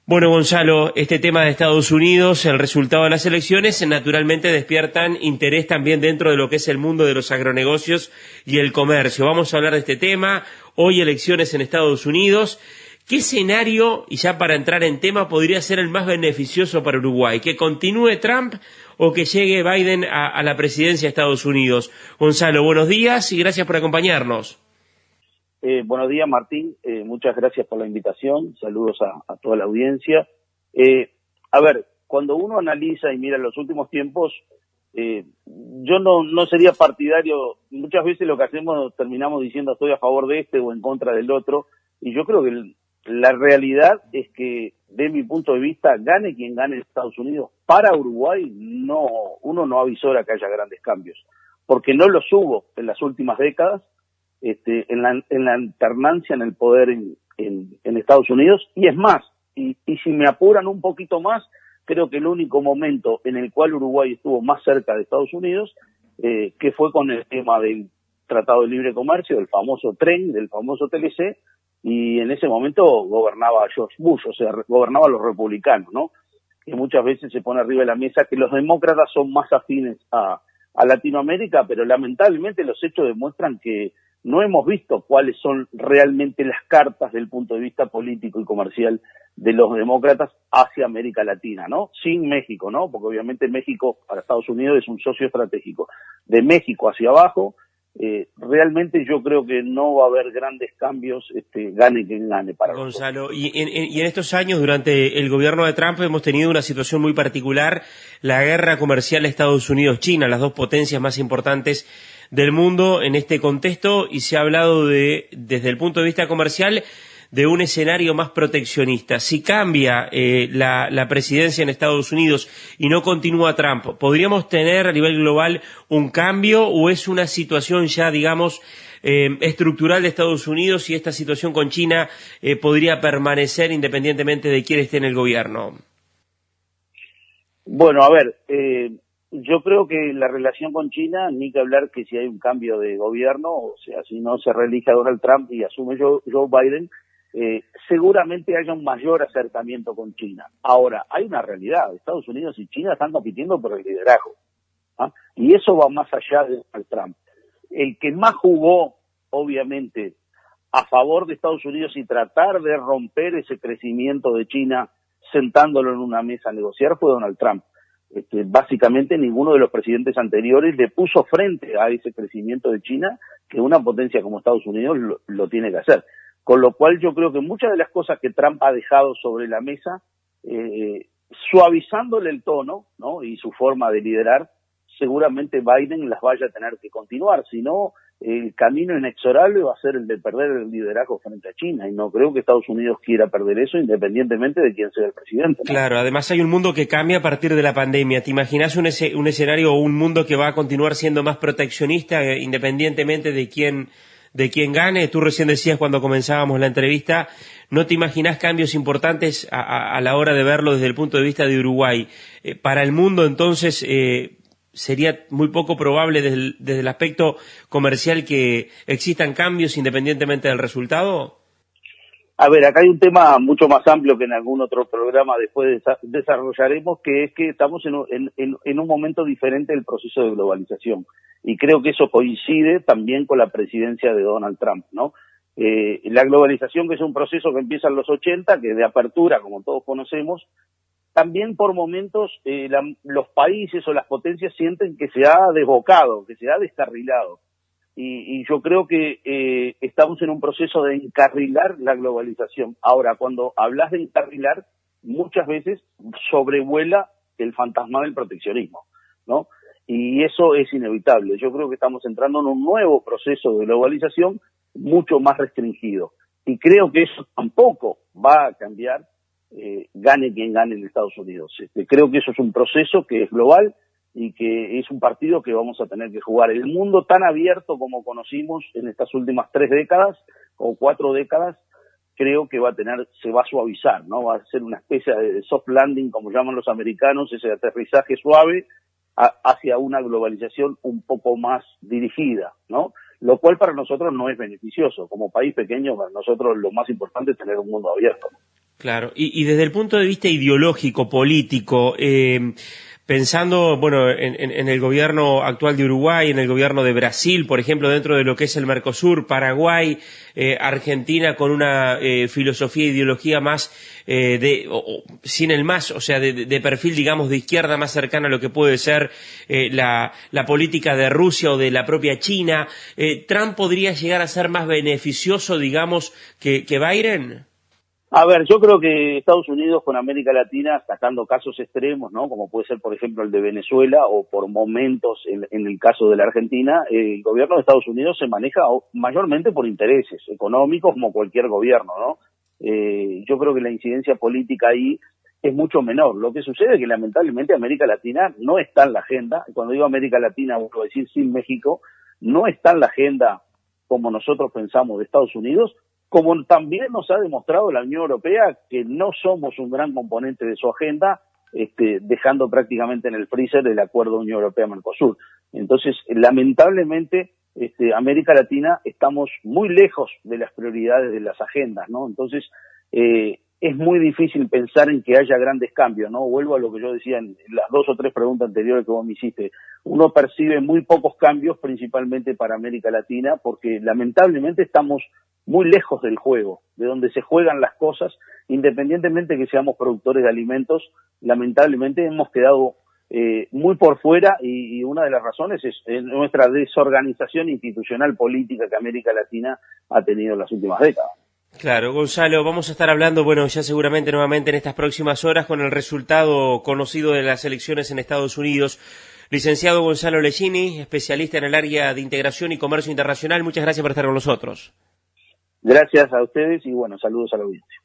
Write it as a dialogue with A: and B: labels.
A: Bueno, Gonzalo, este tema de Estados Unidos, el resultado de las elecciones, naturalmente despiertan interés también dentro de lo que es el mundo de los agronegocios y el comercio. Vamos a hablar de este tema. Hoy elecciones en Estados Unidos. ¿Qué escenario, y ya para entrar en tema, podría ser el más beneficioso para Uruguay? ¿Que continúe Trump o que llegue Biden a la presidencia de Estados Unidos? Gonzalo, buenos días y gracias por acompañarnos.
B: Buenos días, Martín. Muchas gracias por la invitación. Saludos a toda la audiencia. A ver, cuando uno analiza y mira los últimos tiempos, yo no sería partidario. Muchas veces lo que hacemos terminamos diciendo estoy a favor de este o en contra del otro. Y yo creo que la realidad es que, de mi punto de vista, gane quien gane en Estados Unidos, para Uruguay uno no avisora que haya grandes cambios, porque no los hubo en las últimas décadas. En la alternancia en el poder en Estados Unidos, y es más, y si me apuran un poquito más, creo que el único momento en el cual Uruguay estuvo más cerca de Estados Unidos, que fue con el tema del Tratado de Libre Comercio, del famoso tren, del famoso TLC, y en ese momento gobernaba George Bush, o sea, gobernaban los republicanos, ¿no? Que muchas veces se pone arriba de la mesa que los demócratas son más afines a Latinoamérica, pero lamentablemente los hechos demuestran que no hemos visto cuáles son realmente las cartas del punto de vista político y comercial de los demócratas hacia América Latina, ¿no? Sin México, ¿no? Porque obviamente México para Estados Unidos es un socio estratégico. De México hacia abajo, realmente yo creo que no va a haber grandes cambios, gane quien gane para
A: Gonzalo, y en estos años, durante el gobierno de Trump, hemos tenido una situación muy particular, la guerra comercial Estados Unidos-China, las dos potencias más importantes del mundo en este contexto, y se ha hablado desde el punto de vista comercial, de un escenario más proteccionista. Si cambia la presidencia en Estados Unidos y no continúa Trump, ¿podríamos tener a nivel global un cambio o es una situación ya, digamos, estructural de Estados Unidos y esta situación con China podría permanecer independientemente de quién esté en el gobierno?
B: Bueno, a ver, yo creo que la relación con China, ni que hablar que si hay un cambio de gobierno, o sea, si no se reelige a Donald Trump y asume Joe Biden, seguramente haya un mayor acercamiento con China. Ahora, hay una realidad, Estados Unidos y China están compitiendo por el liderazgo, ¿ah? Y eso va más allá de Donald Trump. El que más jugó, obviamente, a favor de Estados Unidos y tratar de romper ese crecimiento de China sentándolo en una mesa a negociar fue Donald Trump. Básicamente ninguno de los presidentes anteriores le puso frente a ese crecimiento de China que una potencia como Estados Unidos lo tiene que hacer. Con lo cual yo creo que muchas de las cosas que Trump ha dejado sobre la mesa, suavizándole el tono, ¿no? Y su forma de liderar, seguramente Biden las vaya a tener que continuar. Si no, el camino inexorable va a ser el de perder el liderazgo frente a China, y no creo que Estados Unidos quiera perder eso independientemente de quién sea el presidente, ¿no?
A: Claro, además hay un mundo que cambia a partir de la pandemia. ¿Te imaginas un escenario o un mundo que va a continuar siendo más proteccionista independientemente de quién gane? Tú recién decías cuando comenzábamos la entrevista, ¿no te imaginás cambios importantes a la hora de verlo desde el punto de vista de Uruguay? Para el mundo, entonces, sería muy poco probable desde el aspecto comercial que existan cambios independientemente del resultado.
B: A ver, acá hay un tema mucho más amplio que en algún otro programa después desarrollaremos, que es que estamos en un momento diferente del proceso de globalización. Y creo que eso coincide también con la presidencia de Donald Trump, ¿no? La globalización, que es un proceso que empieza en los 80, que es de apertura, como todos conocemos, también por momentos los países o las potencias sienten que se ha desbocado, que se ha descarrilado. Y yo creo que estamos en un proceso de encarrilar la globalización. Ahora, cuando hablas de encarrilar, muchas veces sobrevuela el fantasma del proteccionismo, ¿no? Y eso es inevitable. Yo creo que estamos entrando en un nuevo proceso de globalización mucho más restringido. Y creo que eso tampoco va a cambiar, gane quien gane en Estados Unidos. Creo que eso es un proceso que es global y que es un partido que vamos a tener que jugar. El mundo tan abierto como conocimos en estas últimas 3 décadas o 4 décadas, creo que se va a suavizar, ¿no? Va a ser una especie de soft landing, como llaman los americanos, ese aterrizaje suave hacia una globalización un poco más dirigida, ¿no? Lo cual para nosotros no es beneficioso. Como país pequeño, para nosotros lo más importante es tener un mundo abierto, ¿no?
A: Claro, y desde el punto de vista ideológico, político, pensando, bueno, en el gobierno actual de Uruguay, en el gobierno de Brasil, por ejemplo, dentro de lo que es el Mercosur, Paraguay, Argentina con una filosofía e ideología más sin el más, o sea, de perfil, digamos, de izquierda, más cercana a lo que puede ser la política de Rusia o de la propia China, ¿Trump podría llegar a ser más beneficioso, digamos, que Biden?
B: A ver, yo creo que Estados Unidos con América Latina, sacando casos extremos, ¿no? Como puede ser, por ejemplo, el de Venezuela o por momentos en el caso de la Argentina, el gobierno de Estados Unidos se maneja mayormente por intereses económicos, como cualquier gobierno, ¿no? Yo creo que la incidencia política ahí es mucho menor. Lo que sucede es que lamentablemente América Latina no está en la agenda. Cuando digo América Latina, vuelvo a decir sin México, no está en la agenda como nosotros pensamos de Estados Unidos, como también nos ha demostrado la Unión Europea que no somos un gran componente de su agenda, dejando prácticamente en el freezer el acuerdo Unión Europea-Mercosur. Entonces, lamentablemente, América Latina estamos muy lejos de las prioridades de las agendas, ¿no? Entonces, es muy difícil pensar en que haya grandes cambios, ¿no? Vuelvo a lo que yo decía en las 2 o 3 preguntas anteriores que vos me hiciste. Uno percibe muy pocos cambios, principalmente para América Latina, porque lamentablemente estamos muy lejos del juego, de donde se juegan las cosas, independientemente de que seamos productores de alimentos, lamentablemente hemos quedado muy por fuera y una de las razones es nuestra desorganización institucional política que América Latina ha tenido en las últimas décadas.
A: Claro, Gonzalo, vamos a estar hablando, bueno, ya seguramente nuevamente en estas próximas horas con el resultado conocido de las elecciones en Estados Unidos. Licenciado Gonzalo Leggini, especialista en el área de integración y comercio internacional, muchas gracias por estar con nosotros.
B: Gracias a ustedes y bueno, saludos a la audiencia.